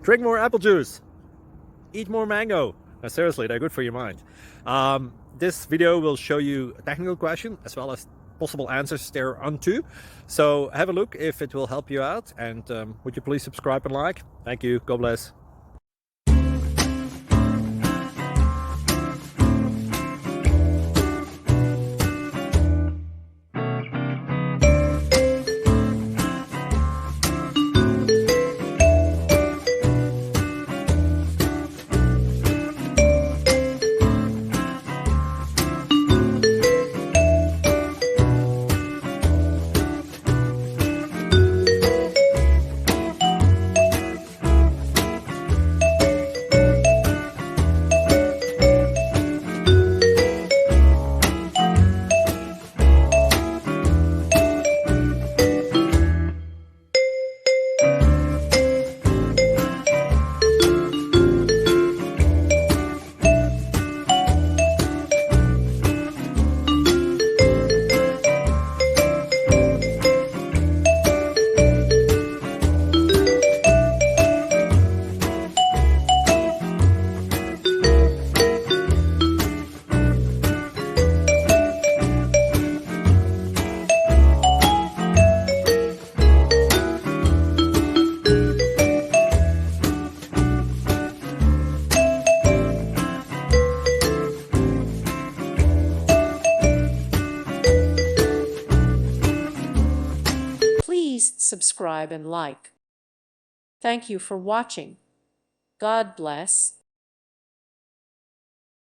Drink more apple juice. Eat more mango. No, seriously, they're good for your mind. This video will show you a technical question as well as possible answers thereunto. So have a look if it will help you out, and would you please subscribe and like? Thank you. God bless. Please subscribe and like. Thank you for watching. God bless.